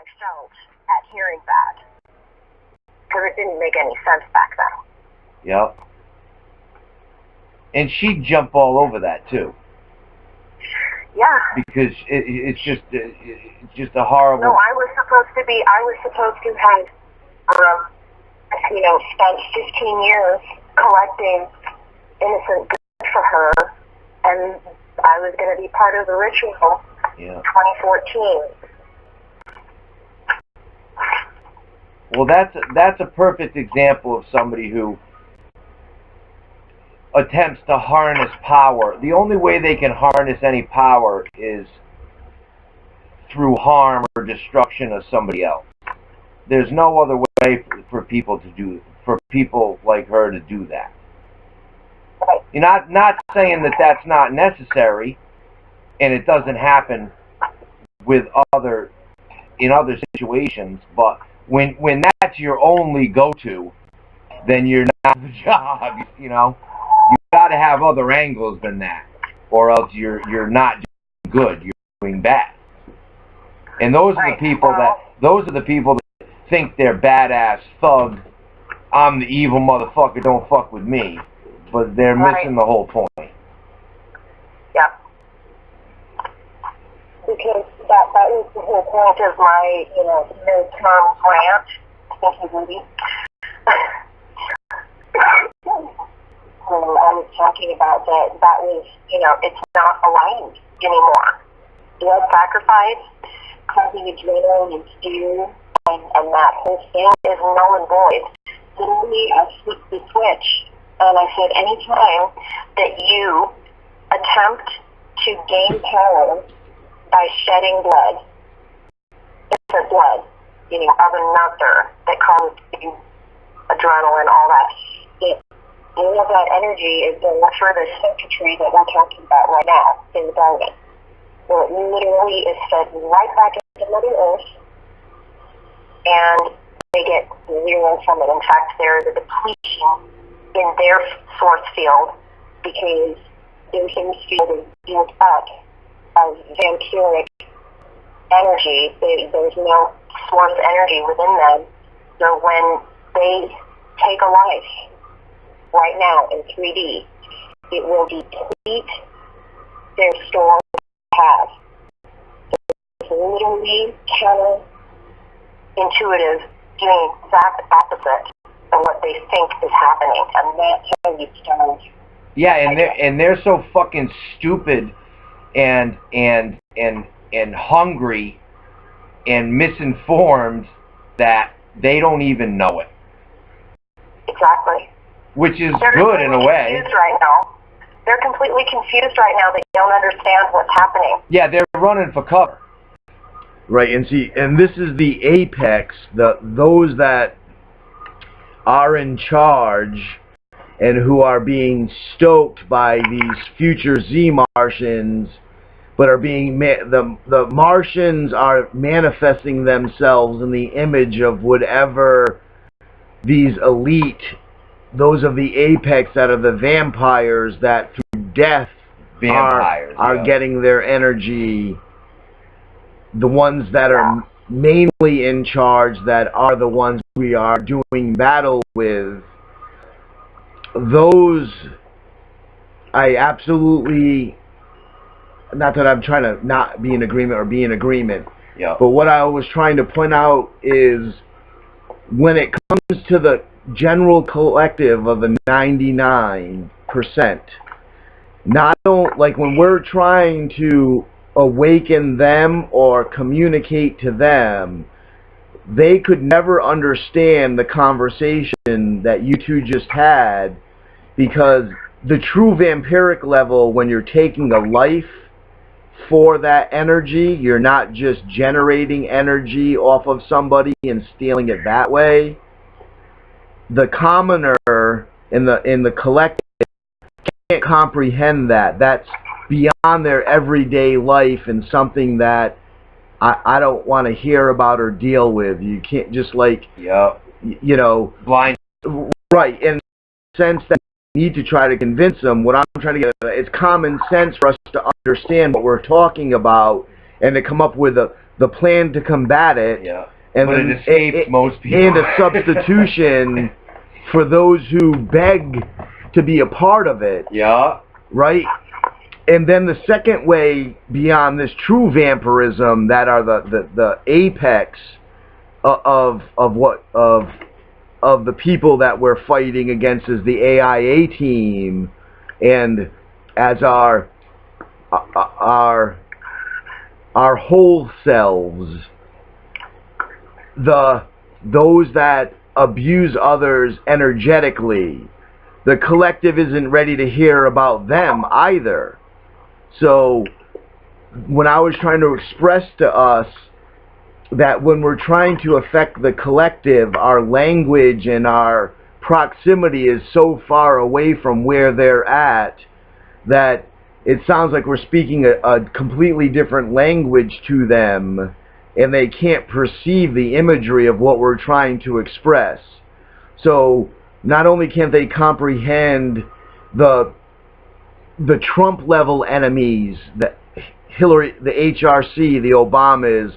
I felt at hearing that, because it didn't make any sense back then. Yep. And she'd jump all over that too. Yeah. Because it's just a horrible. No, I was supposed to have, spent 15 years collecting innocent blood for her, and I was going to be part of the ritual. Yeah. 2014. Well, that's a perfect example of somebody who attempts to harness power. The only way they can harness any power is through harm or destruction of somebody else. There's no other way for people like her to do that. Right. You're not saying that that's not necessary, and it doesn't happen in other situations, but when that's your only go-to, then you're not the job. You know, you got to have other angles than that, or else you're not doing good. You're doing bad. And those are the people that think they're badass thug. I'm the evil motherfucker. Don't fuck with me. But they're missing the whole point. Yeah. Because that was the whole point of my, midterm rant. Thank you, Ruby. I was talking about that was, it's not aligned anymore. Blood sacrifice, causing adrenaline and fear, and that whole thing is null and void. Literally, I flipped the switch, and I said, anytime that you attempt to gain power by shedding blood, innocent blood, of another that causes you adrenaline, all that shit, all of that energy is going through the circuitry that we're talking about right now in the garden. Where it literally is fed right back into Mother Earth, and they get zero from it. In fact, there's a depletion in their source field because their source field is built up of vampiric energy. There's no source energy within them. So when they take a life right now in 3D, it will deplete their store have. So it's literally counterintuitive, doing the exact opposite of what they think is happening, and that's how you start. Yeah, and they're so fucking stupid and hungry and misinformed that they don't even know it. Exactly. Which is good in a way. Confused right now. They're completely confused right now. They don't understand what's happening. Yeah, they're running for cover. Right, and this is the apex, those that are in charge and who are being stoked by these future Z-Martians, but are being the Martians are manifesting themselves in the image of whatever these elite, those of the apex that are the vampires that through death are getting their energy. The ones that are mainly in charge, that are the ones we are doing battle with, those I absolutely, not that I'm trying to not be in agreement or be in agreement, but what I was trying to point out is when it comes to the general collective of the 99%, like when we're trying to awaken them or communicate to them, they could never understand the conversation that you two just had, because the true vampiric level, when you're taking a life for that energy, you're not just generating energy off of somebody and stealing it that way. The commoner in the collective can't comprehend that. That's beyond their everyday life and something that I don't want to hear about or deal with. You can't just blind. Right, in the sense that you need to try to convince them. What I'm trying to get at, it's common sense for us to understand what we're talking about and to come up with the plan to combat it, Yeah. and But then it escapes most people. and a substitution for those who beg to be a part of it. Yeah. Right? And then the second way beyond this true vampirism that are the apex of the people that we're fighting against is the AIA team, and as our whole selves, those that abuse others energetically. The collective isn't ready to hear about them either. So when I was trying to express to us that when we're trying to affect the collective, our language and our proximity is so far away from where they're at that it sounds like we're speaking a completely different language to them, and they can't perceive the imagery of what we're trying to express. So not only can't they comprehend the Trump level enemies, the Hillary, the HRC, the Obamas,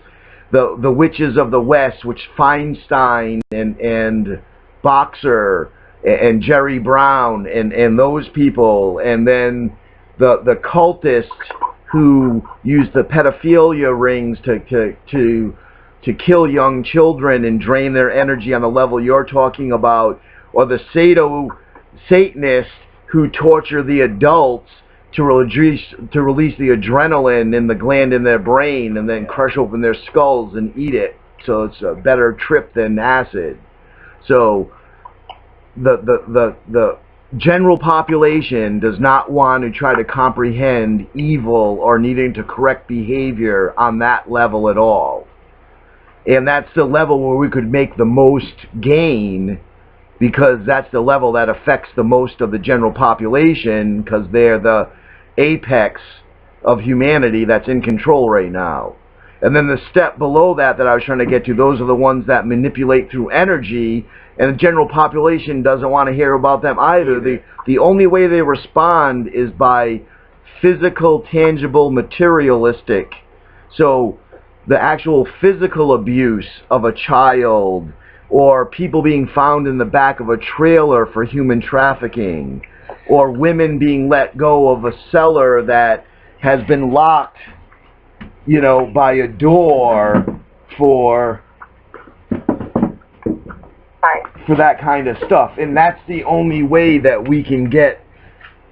the witches of the West, which Feinstein and Boxer and Jerry Brown and those people, and then the cultists who use the pedophilia rings to kill young children and drain their energy on the level you're talking about, or the Satanists who torture the adults to release the adrenaline in the gland in their brain and then crush open their skulls and eat it, so it's a better trip than acid. So the general population does not want to try to comprehend evil or needing to correct behavior on that level at all. And that's the level where we could make the most gain, because that's the level that affects the most of the general population, because they're the apex of humanity that's in control right now. And then the step below that I was trying to get to, those are the ones that manipulate through energy, and the general population doesn't want to hear about them either. The only way they respond is by physical, tangible, materialistic. So the actual physical abuse of a child, or people being found in the back of a trailer for human trafficking, or women being let go of a cellar that has been locked, you know, by a door for that kind of stuff. And that's the only way that we can get,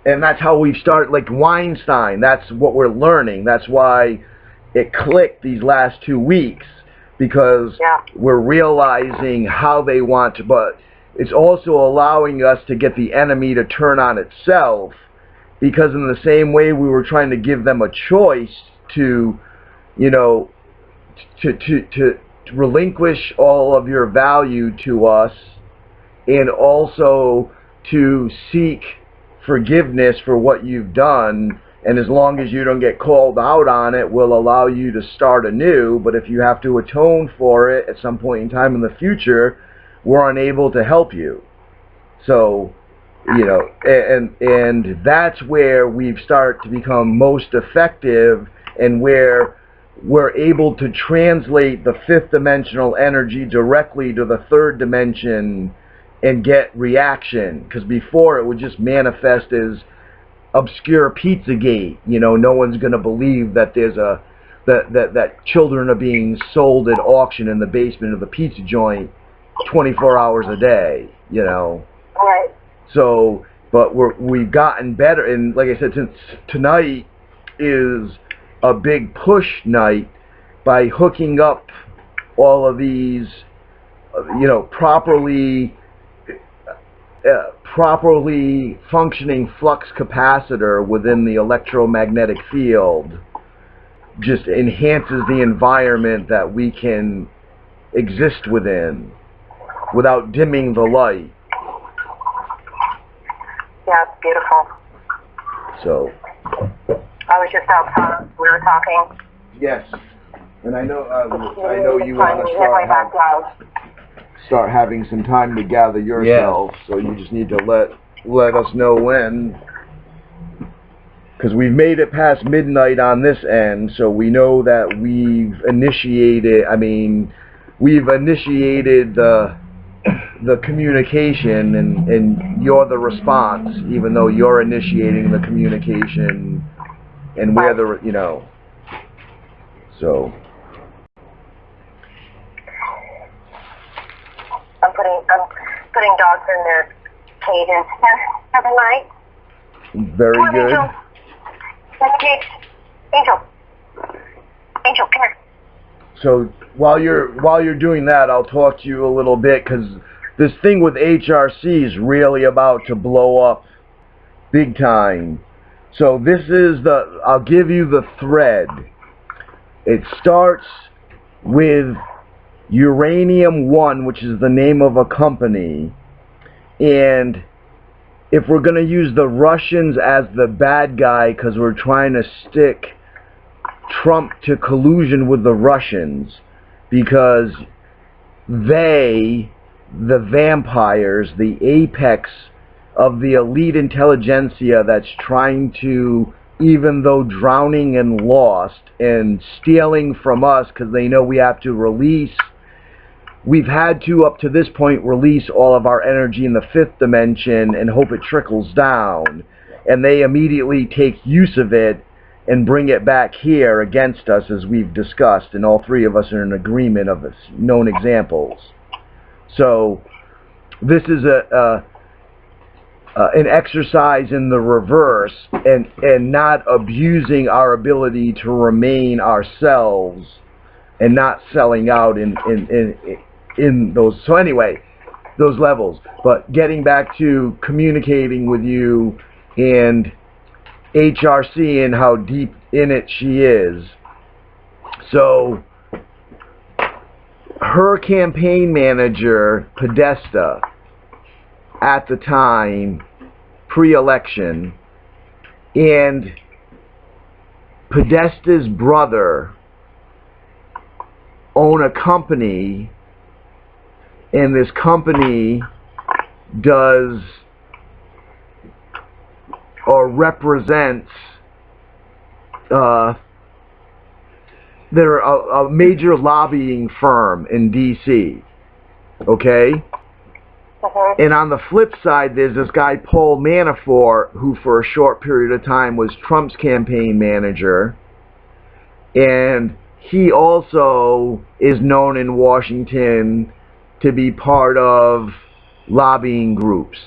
and that's how we've started, like Weinstein, that's what we're learning. That's why it clicked these last 2 weeks, because we're realizing how they want to, but it's also allowing us to get the enemy to turn on itself, because in the same way we were trying to give them a choice to, you know, to relinquish all of your value to us, and also to seek forgiveness for what you've done. And as long as you don't get called out on it, we'll allow you to start anew. But if you have to atone for it at some point in time in the future, we're unable to help you. So, you know, and that's where we've started to become most effective, and where we're able to translate the fifth dimensional energy directly to the third dimension and get reaction. Because before it would just manifest as obscure Pizzagate. You know, no one's going to believe that there's that children are being sold at auction in the basement of the pizza joint 24 hours a day, you know. Right. So, but we've gotten better, and like I said, since tonight is a big push night, by hooking up all of these, you know, properly functioning flux capacitor within the electromagnetic field, just enhances the environment that we can exist within without dimming the light. Yeah, it's beautiful. So I was just outside. We were talking. yes, and I know you want to start having some time to gather yourself. So you just need to let us know when. because we've made it past midnight on this end, so we know that we've initiated, we've initiated the communication, and you're the response, even though you're initiating the communication, and we're the, so. I'm putting dogs in their cages for the night. Very Come on, good. Angel. Angel, come here. So while you're doing that, I'll talk to you a little bit, because this thing with HRC is really about to blow up big time. So this is I'll give you the thread. It starts with Uranium One, which is the name of a company, and if we're going to use the Russians as the bad guy because we're trying to stick Trump to collusion with the Russians, because they, the vampires, the apex of the elite intelligentsia that's trying to, even though drowning and lost and stealing from us because they know we have to release, we've had to up to this point release all of our energy in the fifth dimension and hope it trickles down, and they immediately take use of it and bring it back here against us, as we've discussed, and all three of us are in agreement of known examples. So this is an exercise in the reverse, and not abusing our ability to remain ourselves and not selling out in those. So anyway, those levels. But getting back to communicating with you and HRC and how deep in it she is. So her campaign manager, Podesta, at the time, pre-election, and Podesta's brother own a company, and this company does or represents they're a major lobbying firm in DC, okay? And on the flip side, there's this guy Paul Manafort, who for a short period of time was Trump's campaign manager, and he also is known in Washington to be part of lobbying groups.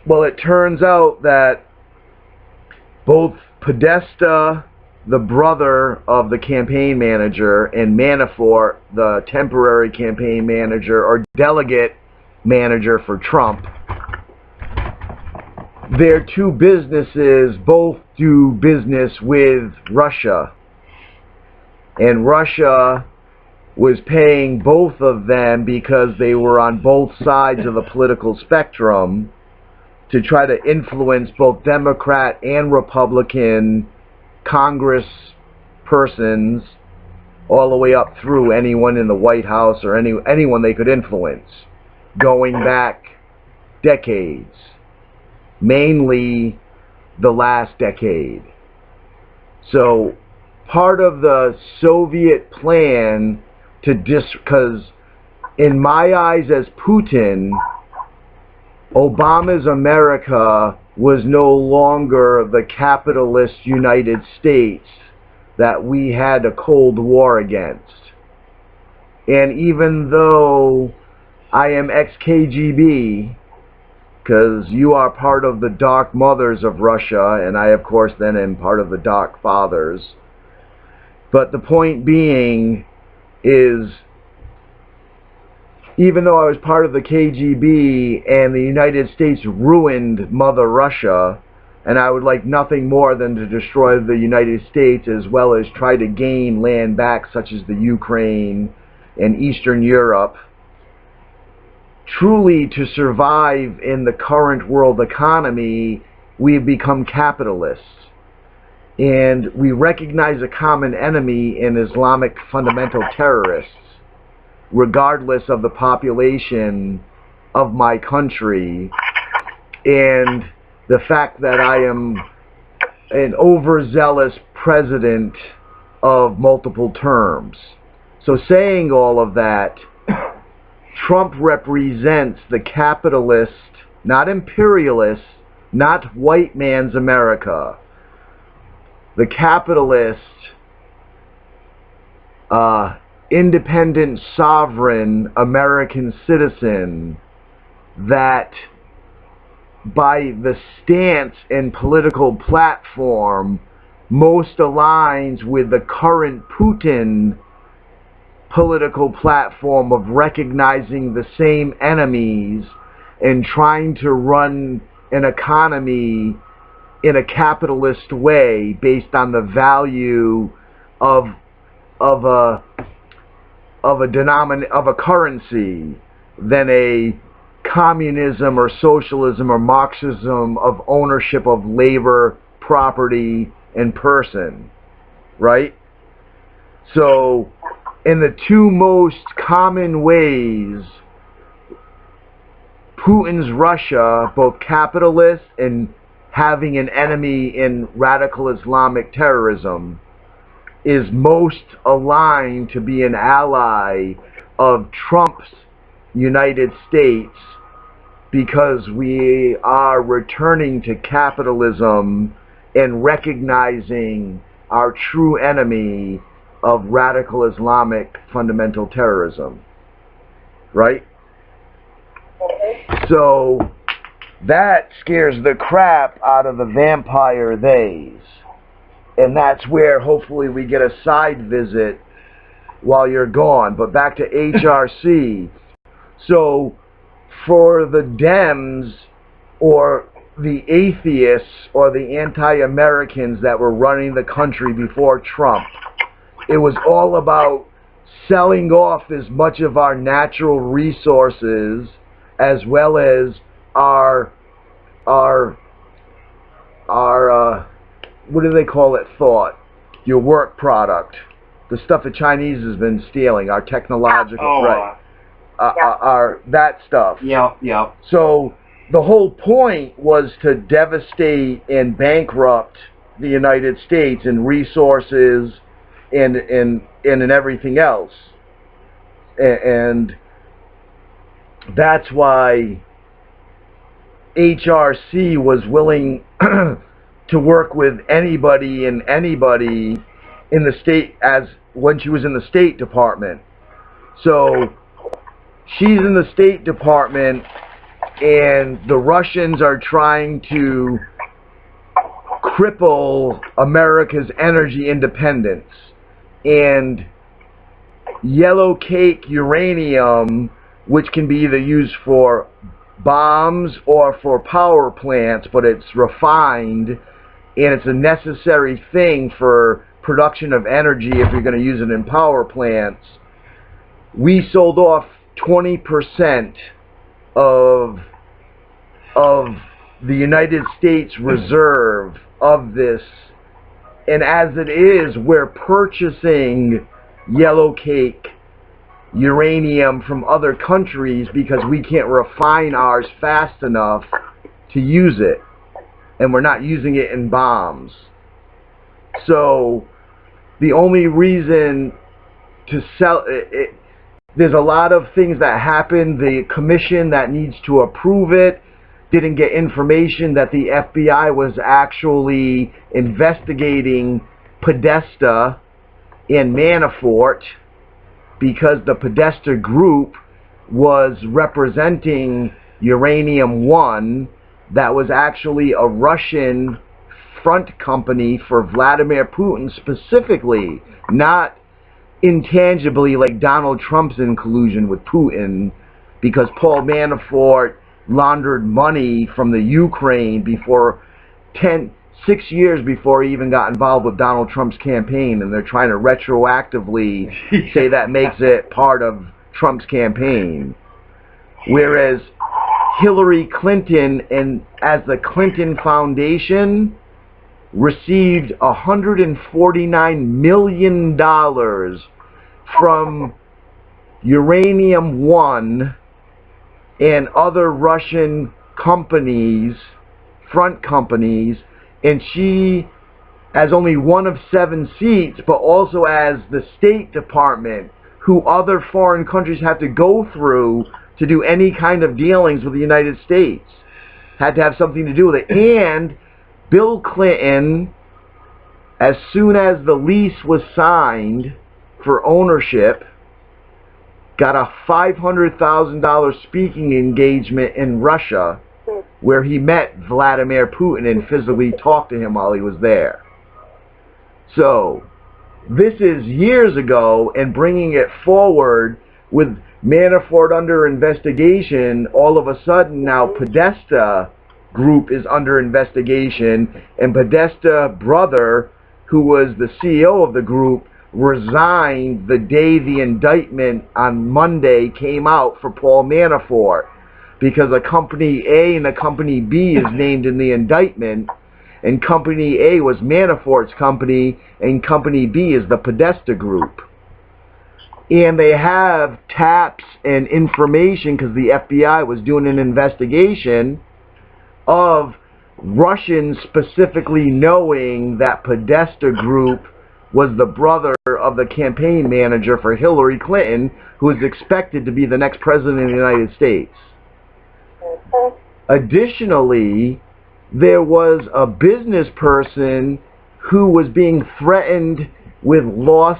Well, it turns out that both Podesta, the brother of the campaign manager, and Manafort, the temporary campaign manager or delegate manager for Trump, their two businesses both do business with Russia. And Russia was paying both of them, because they were on both sides of the political spectrum, to try to influence both Democrat and Republican Congress persons, all the way up through anyone in the White House or anyone they could influence, going back decades, mainly the last decade. So part of the Soviet plan to because in my eyes as Putin, Obama's America was no longer the capitalist United States that we had a Cold War against. And even though I am ex-KGB, because you are part of the Dark Mothers of Russia, and I of course then am part of the Dark Fathers, but the point being is, even though I was part of the KGB and the United States ruined Mother Russia, and I would like nothing more than to destroy the United States as well as try to gain land back, such as the Ukraine and Eastern Europe, truly to survive in the current world economy, we have become capitalists. And we recognize a common enemy in Islamic fundamental terrorists, regardless of the population of my country. And the fact that I am an overzealous president of multiple terms. So saying all of that, Trump represents the capitalist, not imperialist, not white man's America, the capitalist, independent, sovereign American citizen that by the stance and political platform most aligns with the current Putin political platform of recognizing the same enemies and trying to run an economy in a capitalist way based on the value of a currency than a communism or socialism or Marxism of ownership of labor, property, and person, right? So in the two most common ways Putin's Russia, both capitalist and having an enemy in radical Islamic terrorism, is most aligned to be an ally of Trump's United States, because we are returning to capitalism and recognizing our true enemy of radical Islamic fundamental terrorism, right? So that scares the crap out of the vampire theys, and that's where hopefully we get a side visit while you're gone. But back to HRC. So for the Dems or the atheists or the anti-Americans that were running the country before Trump, it was all about selling off as much of our natural resources as well as our what do they call it, thought, your work product, the stuff the Chinese has been stealing, our technological, right, our that stuff. Yeah. So the whole point was to devastate and bankrupt the United States in resources and in everything else, and that's why HRC was willing to work with anybody in the state, as when she was in the State Department. So she's in the State Department, and the Russians are trying to cripple America's energy independence. And yellow cake uranium, which can be either used for bombs or for power plants, but it's refined and it's a necessary thing for production of energy if you're going to use it in power plants. We sold off 20% of the United States reserve of this, and as it is, we're purchasing yellow cake uranium from other countries because we can't refine ours fast enough to use it, and we're not using it in bombs. So the only reason to sell it, there's a lot of things that happen. The commission that needs to approve it didn't get information that the FBI was actually investigating Podesta and Manafort, because the Podesta group was representing Uranium One, that was actually a Russian front company for Vladimir Putin specifically, not intangibly like Donald Trump's in collusion with Putin, because Paul Manafort laundered money from the Ukraine before 6 years before he even got involved with Donald Trump's campaign, and they're trying to retroactively say that makes it part of Trump's campaign. Whereas Hillary Clinton, and as the Clinton Foundation, received $149 million from Uranium One and other Russian companies front companies, and she as only one of 7 seats, but also as the State Department, who other foreign countries have to go through to do any kind of dealings with the United States. Had to have something to do with it. And Bill Clinton, as soon as the lease was signed for ownership, got a $500,000 speaking engagement in Russia, where he met Vladimir Putin and physically talked to him while he was there. So, this is years ago, and bringing it forward with Manafort under investigation, all of a sudden now Podesta Group is under investigation, and Podesta brother, who was the CEO of the group, resigned the day the indictment on Monday came out for Paul Manafort, because a Company A and a Company B is named in the indictment, and Company A was Manafort's company, and Company B is the Podesta Group. And they have taps and information, because the FBI was doing an investigation of Russians specifically knowing that Podesta Group was the brother of the campaign manager for Hillary Clinton, who is expected to be the next president of the United States. Additionally, there was a business person who was being threatened with loss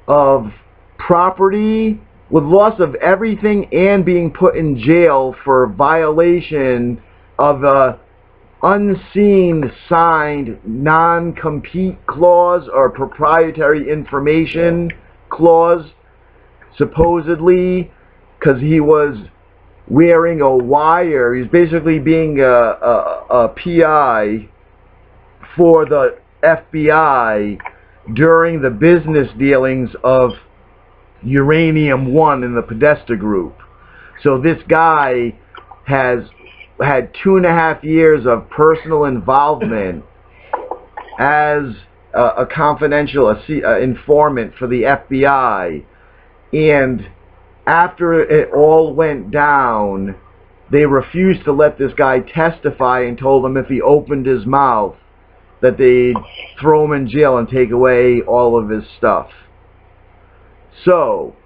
of property, with loss of everything, and being put in jail for violation of a unseen signed non-compete clause or proprietary information clause, supposedly, because he was wearing a wire. He's basically being a PI for the FBI during the business dealings of Uranium One in the Podesta Group. So this guy has had 2.5 years of personal involvement as a confidential informant for the FBI, and after it all went down, they refused to let this guy testify and told him if he opened his mouth that they'd throw him in jail and take away all of his stuff. So,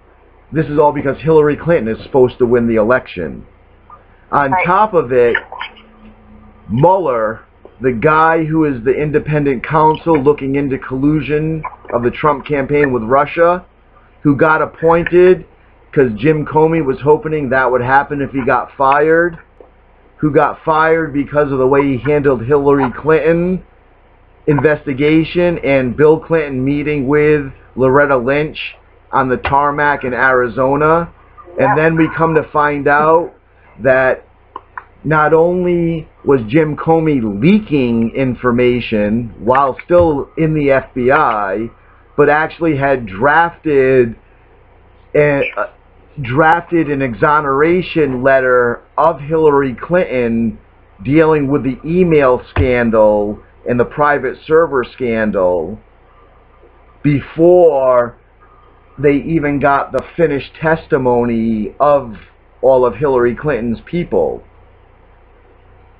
this is all because Hillary Clinton is supposed to win the election. On top of it, Mueller, the guy who is the independent counsel looking into collusion of the Trump campaign with Russia, who got appointed because Jim Comey was hoping that would happen if he got fired, who got fired because of the way he handled Hillary Clinton investigation and Bill Clinton meeting with Loretta Lynch on the tarmac in Arizona. And then we come to find out that not only was Jim Comey leaking information while still in the FBI, but actually had drafted an exoneration letter of Hillary Clinton dealing with the email scandal and the private server scandal before they even got the finished testimony of all of Hillary Clinton's people.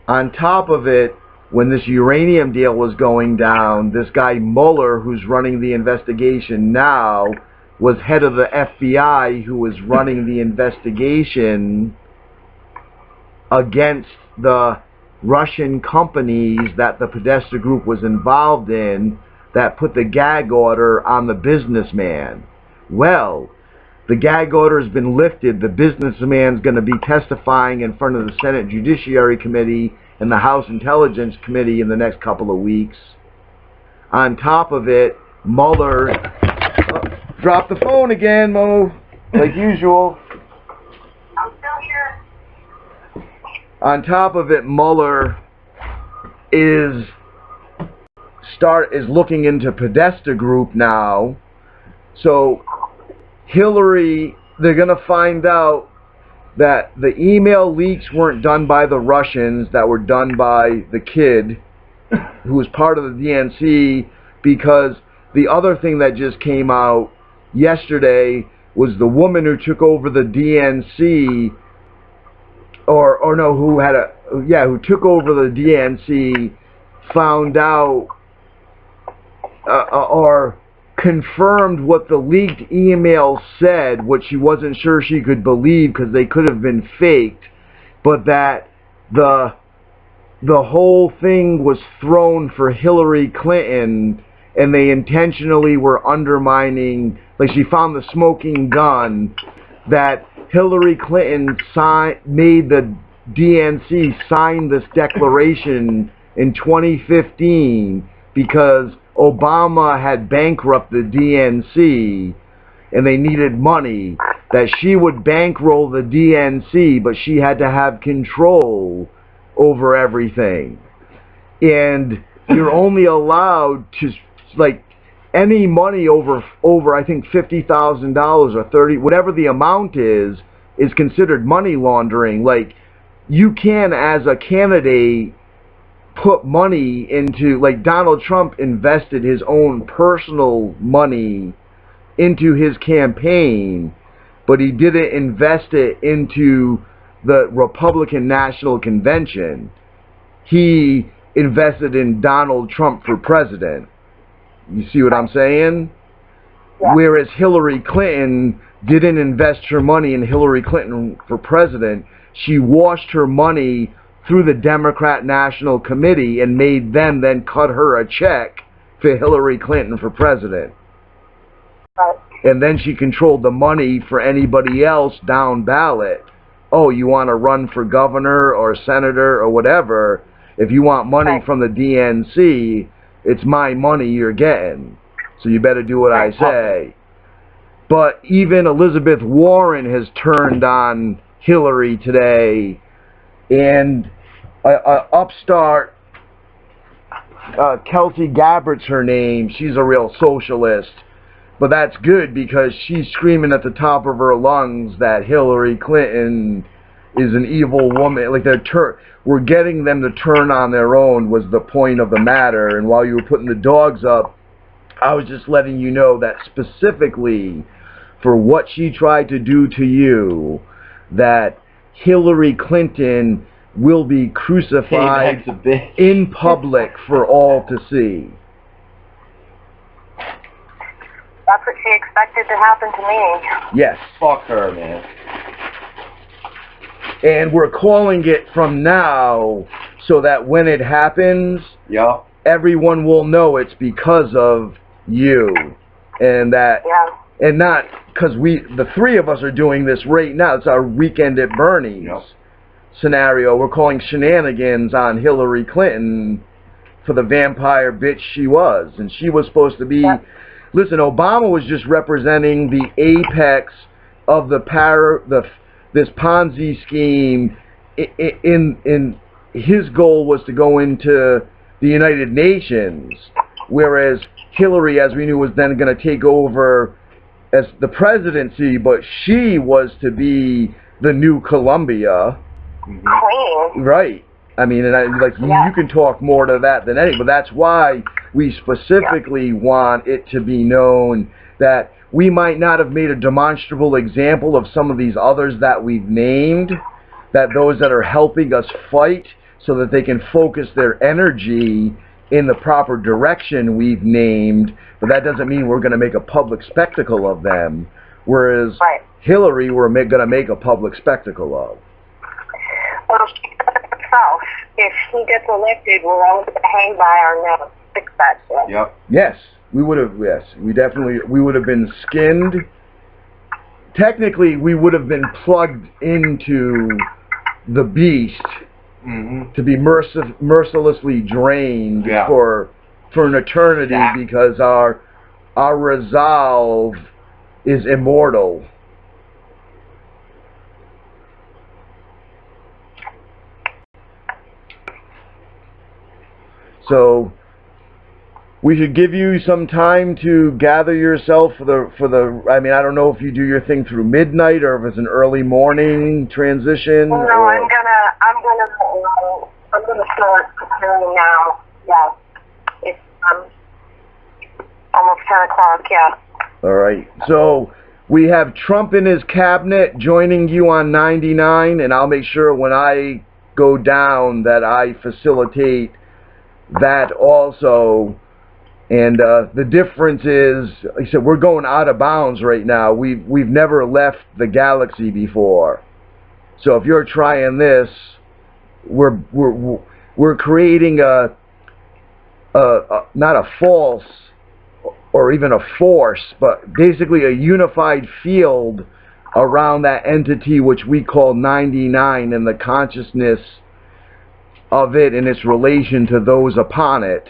On top of it, when this uranium deal was going down, this guy Mueller, who's running the investigation now, was head of the FBI, who was running the investigation against the Russian companies that the Podesta Group was involved in that put the gag order on the businessman. Well, the gag order has been lifted. The businessman's going to be testifying in front of the Senate Judiciary Committee and the House Intelligence Committee in the next couple of weeks. On top of it, Mueller dropped the phone again, Mo, like usual. I'm still here. On top of it, Mueller is looking into Podesta Group now. So Hillary, they're going to find out that the email leaks weren't done by the Russians, that were done by the kid who was part of the DNC, because the other thing that just came out yesterday was the woman who took over the DNC or no, who took over the DNC, found out or confirmed what the leaked email said, which she wasn't sure she could believe because they could have been faked, but that the whole thing was thrown for Hillary Clinton, and they intentionally were undermining, like she found the smoking gun, that Hillary Clinton made the DNC sign this declaration in 2015 because Obama had bankrupted the DNC and they needed money, that she would bankroll the DNC, but she had to have control over everything. And you're only allowed to, like, any money over I think $50,000 or 30, whatever the amount is considered money laundering. Like, you can, as a candidate, put money into, like, Donald Trump invested his own personal money into his campaign, but he didn't invest it into the Republican National Convention. He invested in Donald Trump for president. You see what I'm saying? Yeah. Whereas Hillary Clinton didn't invest her money in Hillary Clinton for president. She washed her money through the Democrat National Committee and made them then cut her a check for Hillary Clinton for president. Right. And then she controlled the money for anybody else down ballot. Oh, you want to run for governor or senator or whatever? If you want money from the DNC, it's my money you're getting. So you better do what I say. But even Elizabeth Warren has turned on Hillary today, and upstart Kelsey Gabbert's her name. She's a real socialist. But that's good because she's screaming at the top of her lungs that Hillary Clinton is an evil woman. Like, we're getting them to turn on their own was the point of the matter. And while you were putting the dogs up, I was just letting you know that specifically for what she tried to do to you, that Hillary Clinton will be crucified in public for all to see. That's what she expected to happen to me. Yes. Fuck her, man. And we're calling it from now so that when it happens, Yeah. everyone will know it's because of you. And that, Yeah. and not because the three of us are doing this right now. It's our Weekend at Bernie's scenario. We're calling shenanigans on Hillary Clinton for the vampire bitch she was. And she was supposed to be, listen, Obama was just representing the apex of this Ponzi scheme. In his goal was to go into the United Nations, whereas Hillary, as we knew, was then going to take over as the presidency, but she was to be the new Columbia. Queen. Right. I mean, and you can talk more to that than any, but that's why we specifically want it to be known that we might not have made a demonstrable example of some of these others that we've named, that those that are helping us fight so that they can focus their energy in the proper direction we've named, but that doesn't mean we're going to make a public spectacle of them, whereas Hillary we're going to make a public spectacle of. Well, she does it herself. If she gets elected, we're all going to hang by our nose. Fix that shit. Yep. Yes, we would have. Yes, we would have been skinned. Technically, we would have been plugged into the beast to be mercilessly drained for an eternity because our resolve is immortal. So we should give you some time to gather yourself for the. I mean, I don't know if you do your thing through midnight or if it's an early morning transition. No, I'm gonna start preparing now. Yeah, it's almost 10 o'clock. Yeah. All right. So We have Trump in his cabinet joining you on 99, and I'll make sure when I go down that I facilitate that also. And the difference is, like I said, we're going out of bounds right now. We've never left the galaxy before. So if you're trying this, we're creating a not a false or even a force, but basically a unified field around that entity which we call 99 and the consciousness of it and its relation to those upon it,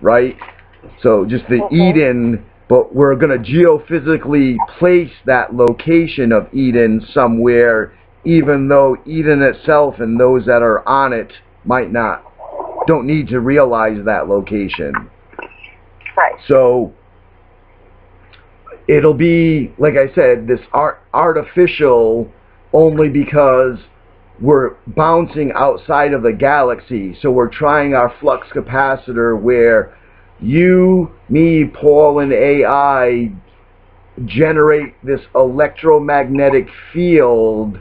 right? So just the Eden, but we're going to geophysically place that location of Eden somewhere, even though Eden itself and those that are on it don't need to realize that location. Right. So it'll be, like I said, this artificial only because we're bouncing outside of the galaxy. So we're trying our flux capacitor where you, me, Paul, and AI generate this electromagnetic field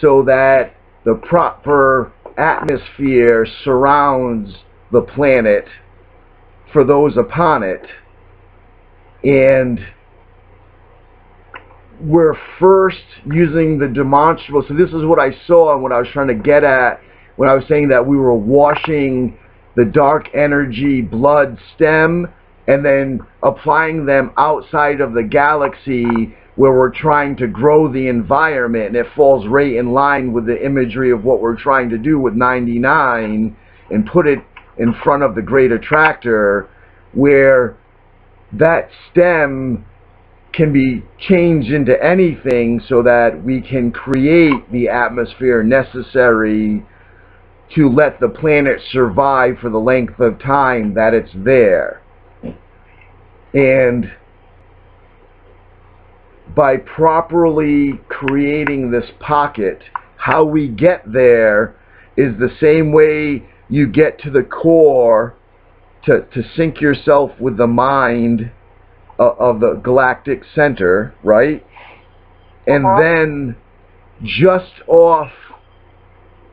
so that the proper atmosphere surrounds the planet for those upon it. And we're first using the demonstrable. So this is what I saw and what I was trying to get at when I was saying that we were washing the dark energy blood stem and then applying them outside of the galaxy where we're trying to grow the environment, and it falls right in line with the imagery of what we're trying to do with 99 and put it in front of the great attractor, where that stem can be changed into anything so that we can create the atmosphere necessary to let the planet survive for the length of time that it's there. And by properly creating this pocket, how we get there is the same way you get to the core to sync yourself with the mind of the galactic center, right? And then just off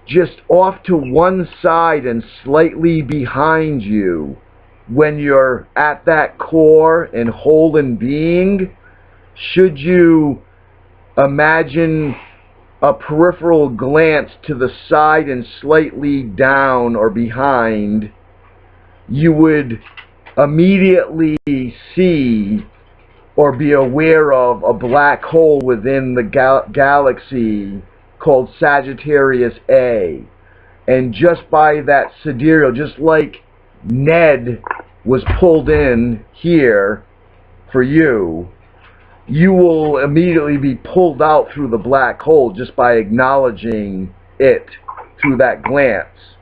to one side and slightly behind you, when you're at that core and whole in being, should you imagine a peripheral glance to the side and slightly down or behind, you would immediately see or be aware of a black hole within the galaxy called Sagittarius A. And just by that sidereal, just like Ned was pulled in here for you, you will immediately be pulled out through the black hole just by acknowledging it through that glance.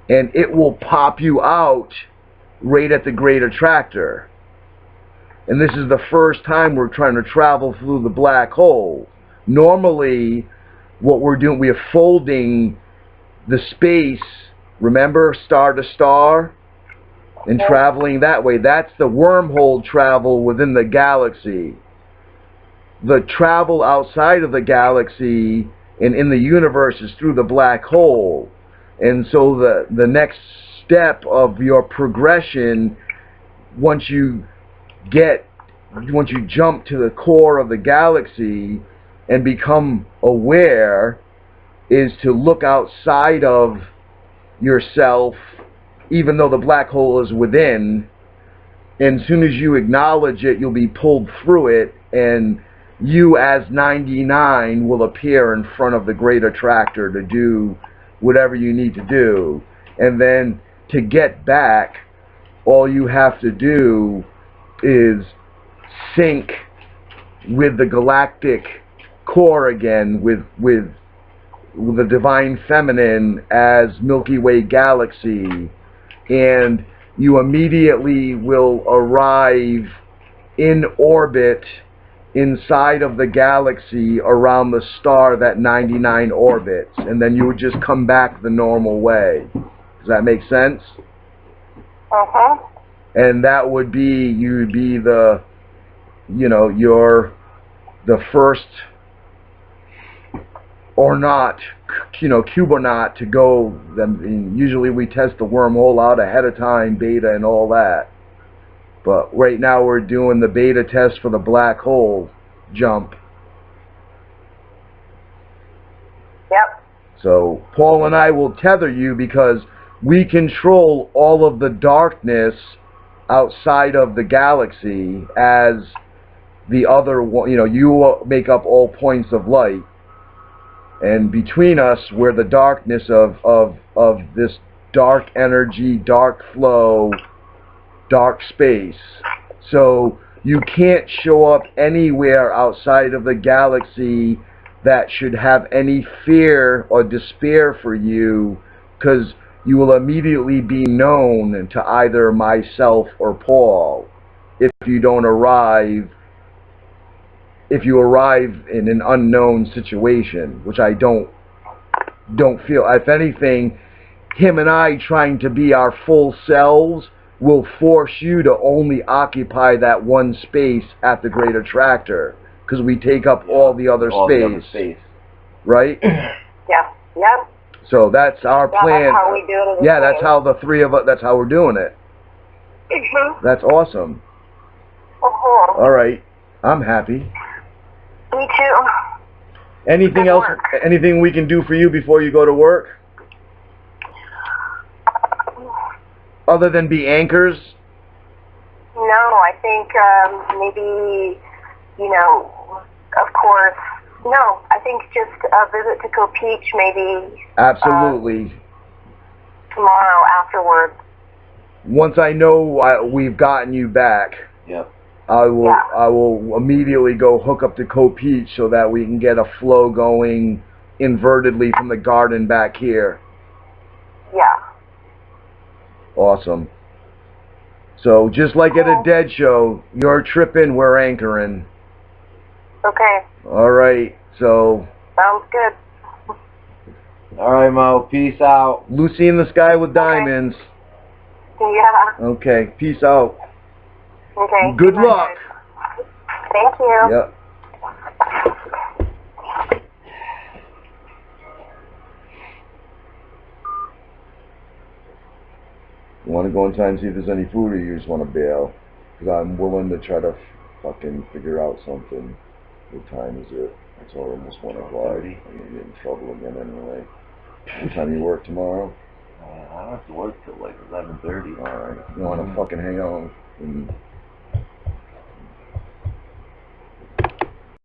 And it will pop you out right at the great attractor. And this is the first time we're trying to travel through the black hole. Normally, what we're doing, we are folding the space, remember, star to star, and traveling that way. That's the wormhole travel within the galaxy. The travel outside of the galaxy and in the universe is through the black hole. And so the next step of your progression, once you jump to the core of the galaxy and become aware, is to look outside of yourself, even though the black hole is within. And as soon as you acknowledge it, you'll be pulled through it, and you as 99 will appear in front of the great attractor to do whatever you need to do. And then to get back, all you have to do is sync with the galactic core again, with the divine feminine as Milky Way galaxy, and you immediately will arrive in orbit inside of the galaxy around the star that 99 orbits, and then you would just come back the normal way. Does that make sense? And that would be, you'd be the, you know, your the first or not, cubonaut to go. Usually we test the wormhole out ahead of time, beta and all that. But right now we're doing the beta test for the black hole jump. Yep. So Paul and I will tether you because we control all of the darkness outside of the galaxy, as the other one, you make up all points of light. And between us, we're the darkness of this dark energy, dark flow, dark space. So you can't show up anywhere outside of the galaxy that should have any fear or despair for you, because you will immediately be known to either myself or Paul if you arrive in an unknown situation, which I don't feel. If anything, him and I trying to be our full selves will force you to only occupy that one space at the Great Attractor, because we take up all the other space. Right? Yeah. Yep. So that's our plan. That's how we do it. Yeah, that's how the three of us, that's how we're doing it. That's awesome. All right. I'm happy. Me too. Anything Good else? work. Anything we can do for you before you go to work? Other than be anchors? No, I think maybe, of course, no, I think just a visit to Copeach maybe. Absolutely. Tomorrow afterwards. Once I know we've gotten you back. Yep. I will immediately go hook up to Copeach so that we can get a flow going invertedly from the garden back here. Yeah. Awesome. So just like at a dead show, you're tripping, we're anchoring. Okay. All right. So. Sounds good. All right, Mo. Peace out. Lucy in the Sky with Diamonds. Yeah. Okay. Peace out. Okay. Good luck. Thank you. Yep. You want to go inside and see if there's any food, or you just want to bail? Because I'm willing to try to fucking figure out something. What time is it? It's almost 1 o'clock. I'm going to get in trouble again anyway. What time you work tomorrow? I don't have to work till like 11:30. Alright. You want to fucking hang out and